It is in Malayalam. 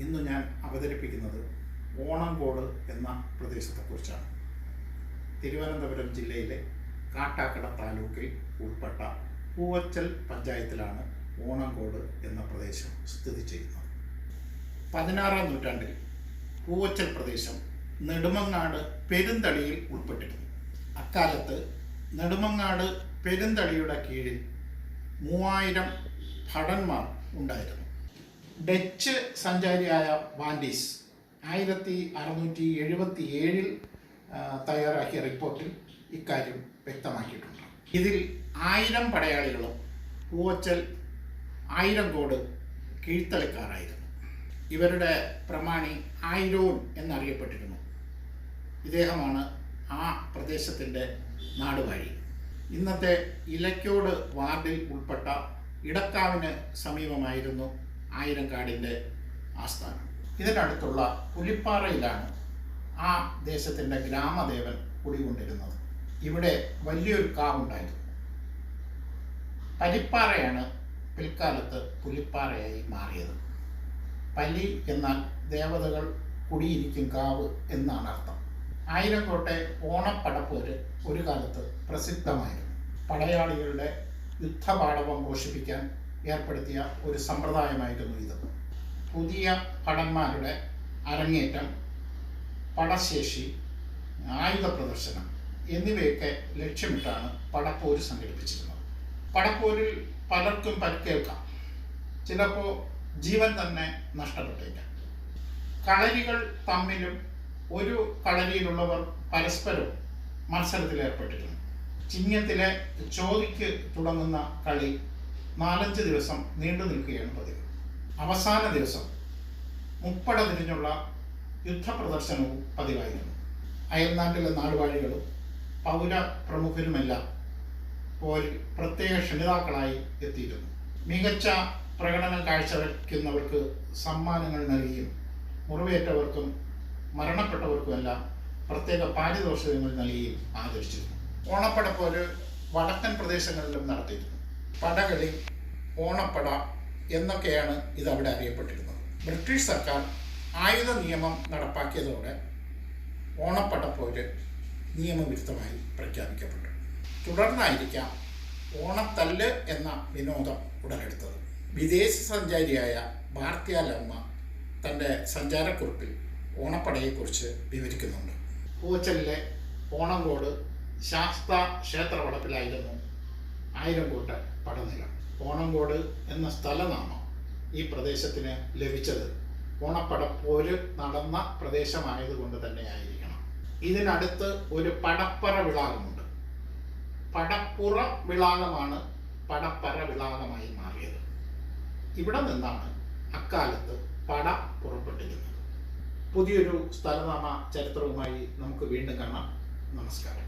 ഇന്ന് ഞാൻ അവതരിപ്പിക്കുന്നത് ഓണംകോട് എന്ന പ്രദേശത്തെക്കുറിച്ചാണ്. തിരുവനന്തപുരം ജില്ലയിലെ കാട്ടാക്കട താലൂക്കിൽ ഉൾപ്പെട്ട പൂവച്ചൽ പഞ്ചായത്തിലാണ് ഓണംകോട് എന്ന പ്രദേശം സ്ഥിതി ചെയ്യുന്നത്. 16-ാം നൂറ്റാണ്ടിൽ പൂവച്ചൽ പ്രദേശം നെടുമങ്ങാട് പെരുന്തളിയിൽ ഉൾപ്പെട്ടിരുന്നു. അക്കാലത്ത് നെടുമങ്ങാട് പെരുന്തളിയുടെ കീഴിൽ 3000 ഭടന്മാർ ഉണ്ടായിരുന്നു. ഡച്ച് സഞ്ചാരിയായ വാൻഡീസ് 1677 തയ്യാറാക്കിയ റിപ്പോർട്ടിൽ ഇക്കാര്യം വ്യക്തമാക്കിയിട്ടുണ്ട്. ഇതിൽ 1000 പടയാളികളും പൂവച്ചൽ ആയിരംകോട് കീഴ്ത്തളിക്കാരായിരുന്നു. ഇവരുടെ പ്രമാണി ആയിരോൻ എന്നറിയപ്പെട്ടിരുന്നു. ഇദ്ദേഹമാണ് ആ പ്രദേശത്തിൻ്റെ നാടുവാഴി. ഇന്നത്തെ ഇലക്കോട് വാർഡിൽ ഉൾപ്പെട്ട ഇടക്കാവിന് സമീപമായിരുന്നു ആയിരംകാടിൻ്റെ ആസ്ഥാനം. ഇതിനടുത്തുള്ള പുലിപ്പാറയിലാണ് ആ ദേശത്തിൻ്റെ ഗ്രാമദേവൻ കുടികൊണ്ടിരുന്നത്. ഇവിടെ വലിയൊരു കാവുണ്ടായിരുന്നു. പലിപ്പാറയാണ് പിൽക്കാലത്ത് പുലിപ്പാറയായി മാറിയത്. പലി എന്നാൽ ദേവതകൾ കുടിയിരിക്കും കാവ് എന്നാണ് അർത്ഥം. ആയിരംകോട്ടെ ഓണപ്പടപ്പോര് ഒരു കാലത്ത് പ്രസിദ്ധമായിരുന്നു. പടയാളികളുടെ യുദ്ധപാടവം പോഷിപ്പിക്കാൻ ഏർപ്പെടുത്തിയ ഒരു സമ്പ്രദായമായിരുന്നു ഇത്. പുതിയ ഭടന്മാരുടെ അരങ്ങേറ്റം, പടശേഷി, ആയുധ പ്രദർശനം എന്നിവയൊക്കെ ലക്ഷ്യമിട്ടാണ് പടപ്പോര് സംഘടിപ്പിച്ചിരുന്നത്. പടപ്പോരിൽ പലർക്കും പരിക്കേൽക്കാം, ചിലപ്പോൾ ജീവൻ തന്നെ നഷ്ടപ്പെട്ടേക്കാം. കളരികൾ തമ്മിലും ഒരു കളരിയിലുള്ളവർ പരസ്പരം മത്സരത്തിലേർപ്പെട്ടിരുന്നു. ചിങ്ങത്തിലെ ചോതിക്ക് തുടങ്ങുന്ന കളി 4-5 ദിവസം നീണ്ടു നിൽക്കുകയാണ് പതിവ്. അവസാന ദിവസം മുപ്പട തിരിഞ്ഞുള്ള യുദ്ധപ്രദർശനവും പതിവായിരുന്നു. അയൽനാട്ടിലെ നാടുവാഴികളും പൗര പ്രമുഖരുമെല്ലാം പോരിൽ പ്രത്യേക ക്ഷണിതാക്കളായി എത്തിയിരുന്നു. മികച്ച പ്രകടനം കാഴ്ചവെക്കുന്നവർക്ക് സമ്മാനങ്ങൾ നൽകിയും മുറിവേറ്റവർക്കും മരണപ്പെട്ടവർക്കുമെല്ലാം പ്രത്യേക പാരിതോഷികങ്ങൾ നൽകിയും ആദരിച്ചിരുന്നു. ഓണപ്പടപ്പോര് വടക്കൻ പ്രദേശങ്ങളിലും നടത്തിയിരുന്നു. പടകളി, ഓണപ്പട എന്നൊക്കെയാണ് ഇതവിടെ അറിയപ്പെട്ടിരുന്നത്. ബ്രിട്ടീഷ് സർക്കാർ ആയുധ നിയമം നടപ്പാക്കിയതോടെ ഓണപ്പടപ്പോര് നിയമവിരുദ്ധമായി പ്രഖ്യാപിക്കപ്പെട്ടു. തുടർന്നായിരിക്കാം ഓണത്തല്ല് എന്ന വിനോദം ഉടലെടുത്തത്. വിദേശ സഞ്ചാരിയായ ഭാർത്തിയാലമ്മ തൻ്റെ സഞ്ചാരക്കുറിപ്പിൽ ഓണപ്പടയെക്കുറിച്ച് വിവരിക്കുന്നുണ്ട്. പൂവച്ചലിലെ ഓണംകോട് ശാസ്ത ക്ഷേത്രവളപ്പിലായിരുന്നു ആയിരംകോട്ടെ പടനില. ഓണംകോട് എന്ന സ്ഥലനാമം ഈ പ്രദേശത്തിന് ലഭിച്ചത് ഓണപ്പടപ്പോര് നടന്ന പ്രദേശമായതുകൊണ്ട് തന്നെയായിരിക്കണം. ഇതിനടുത്ത് ഒരു പടപ്പറ വിളാകമുണ്ട്. പടപ്പുറ വിളാകമാണ് പടപ്പറ വിളാകമായി മാറിയത്. ഇവിടെ നിന്നാണ് അക്കാലത്ത് പട പുറപ്പെട്ടിരുന്നത്. പുതിയൊരു സ്ഥലനാമ ചരിത്രവുമായി നമുക്ക് വീണ്ടും കാണാം. നമസ്കാരം.